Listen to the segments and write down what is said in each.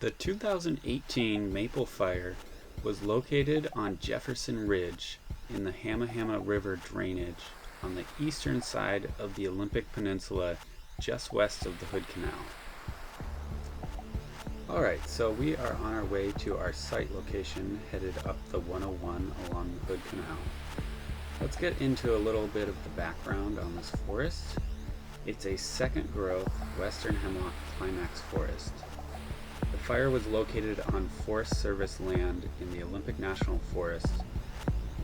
The 2018 Maple Fire was located on Jefferson Ridge in the Hamahama River drainage on the eastern side of the Olympic Peninsula just west of the Hood Canal. Alright, so we are on our way to our site location headed up the 101 along the Hood Canal. Let's get into a little bit of the background on this forest. It's a second growth western hemlock climax forest. The fire was located on Forest Service land in the Olympic National Forest,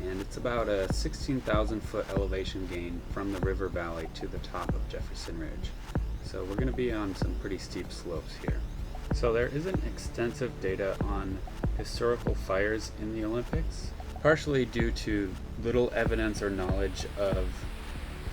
and it's about a 16,000 foot elevation gain from the river valley to the top of Jefferson Ridge. So we're going to be on some pretty steep slopes here. So there isn't extensive data on historical fires in the Olympics, partially due to little evidence or knowledge of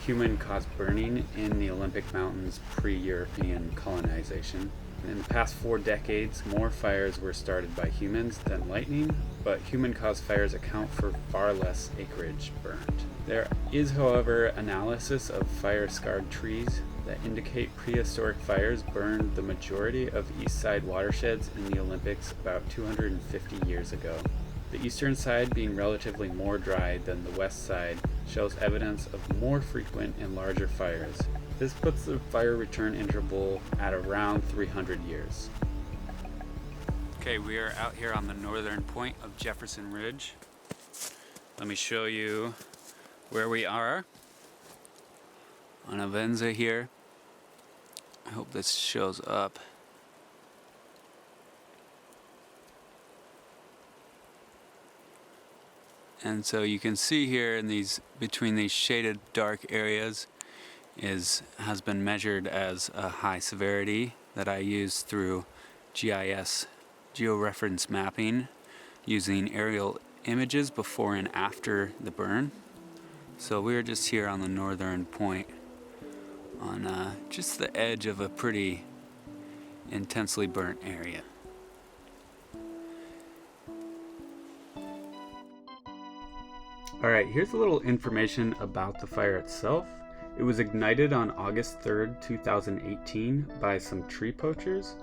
human-caused burning in the Olympic Mountains pre-European colonization. In the past 4 decades, more fires were started by humans than lightning, but human-caused fires account for far less acreage burned. There is, however, analysis of fire-scarred trees that indicate prehistoric fires burned the majority of east side watersheds in the Olympics about 250 years ago. The eastern side, being relatively more dry than the west side, shows evidence of more frequent and larger fires. This puts the fire return interval at around 300 years. Okay, we are out here on the northern point of Jefferson Ridge. Let me show you where we are on Avenza here. I hope this shows up. And so you can see here in between these shaded dark areas has been measured as a high severity that I use through GIS, georeference mapping, using aerial images before and after the burn. So we're just here on the northern point on just the edge of a pretty intensely burnt area. Alright, here's a little information about the fire itself. It was ignited on August 3rd, 2018 by some tree poachers.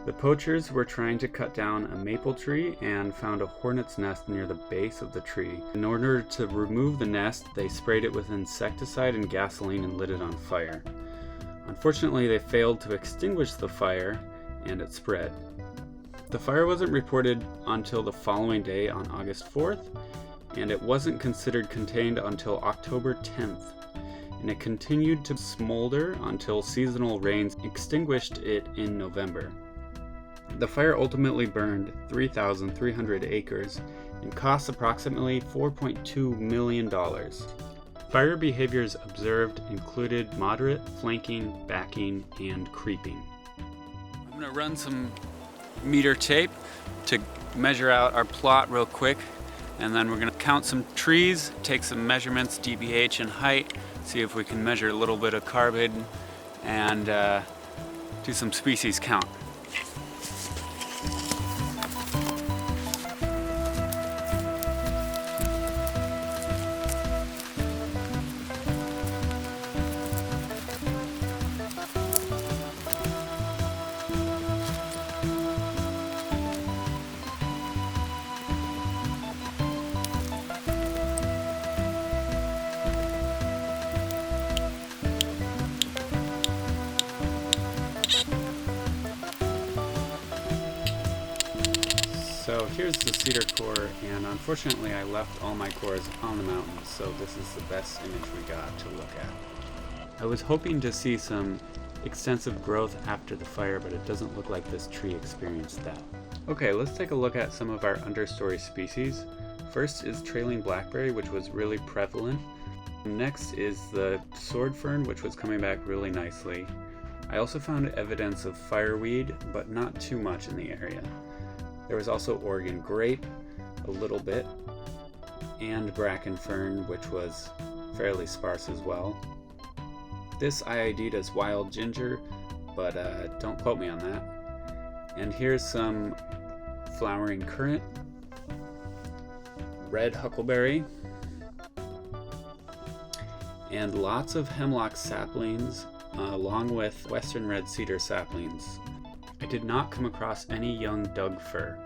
The poachers were trying to cut down a maple tree and found a hornet's nest near the base of the tree. In order to remove the nest, they sprayed it with insecticide and gasoline and lit it on fire. Unfortunately, they failed to extinguish the fire and it spread. The fire wasn't reported until the following day on August 4th, and it wasn't considered contained until October 10th. And it continued to smolder until seasonal rains extinguished it in November. The fire ultimately burned 3,300 acres and cost approximately $4.2 million. Fire behaviors observed included moderate flanking, backing, and creeping. I'm going to run some meter tape to measure out our plot real quick, and then we're going to count some trees, take some measurements, DBH and height, see if we can measure a little bit of carbon and do some species count. So here's the cedar core, and unfortunately I left all my cores on the mountain, so this is the best image we got to look at. I was hoping to see some extensive growth after the fire, but it doesn't look like this tree experienced that. Okay, let's take a look at some of our understory species. First is trailing blackberry, which was really prevalent. Next is the sword fern, which was coming back really nicely. I also found evidence of fireweed, but not too much in the area. There was also Oregon grape, a little bit, and bracken fern, which was fairly sparse as well. This I ID'd as wild ginger, but don't quote me on that. And here's some flowering currant, red huckleberry, and lots of hemlock saplings, along with western red cedar saplings. I did not come across any young Doug fir.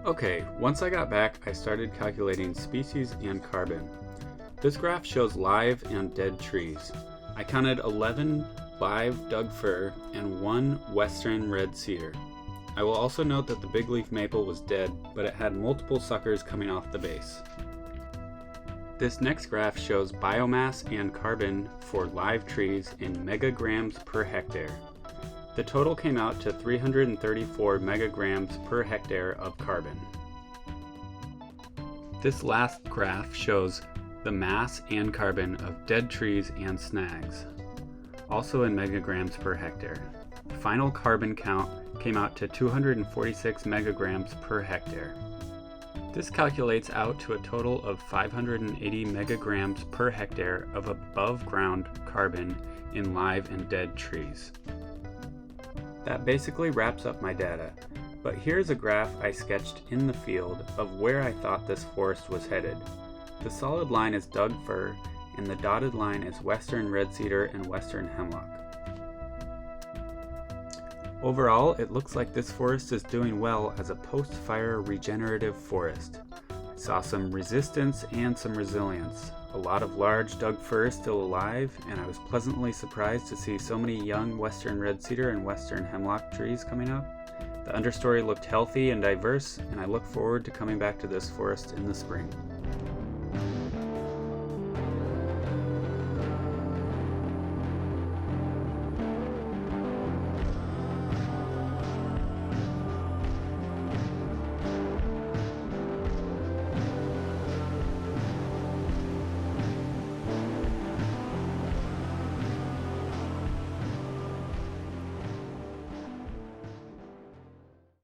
Okay, once I got back, I started calculating species and carbon. This graph shows live and dead trees. I counted 11 live Doug fir and 1 western red cedar. I will also note that the big leaf maple was dead, but it had multiple suckers coming off the base. This next graph shows biomass and carbon for live trees in megagrams per hectare. The total came out to 334 megagrams per hectare of carbon. This last graph shows the mass and carbon of dead trees and snags, also in megagrams per hectare. The final carbon count came out to 246 megagrams per hectare. This calculates out to a total of 580 megagrams per hectare of above ground carbon in live and dead trees. That basically wraps up my data, but here's a graph I sketched in the field of where I thought this forest was headed. The solid line is Doug fir, and the dotted line is western red cedar and western hemlock. Overall, it looks like this forest is doing well as a post-fire regenerative forest. I saw some resistance and some resilience. A lot of large Doug fir still alive, and I was pleasantly surprised to see so many young western red cedar and western hemlock trees coming up. The understory looked healthy and diverse, and I look forward to coming back to this forest in the spring.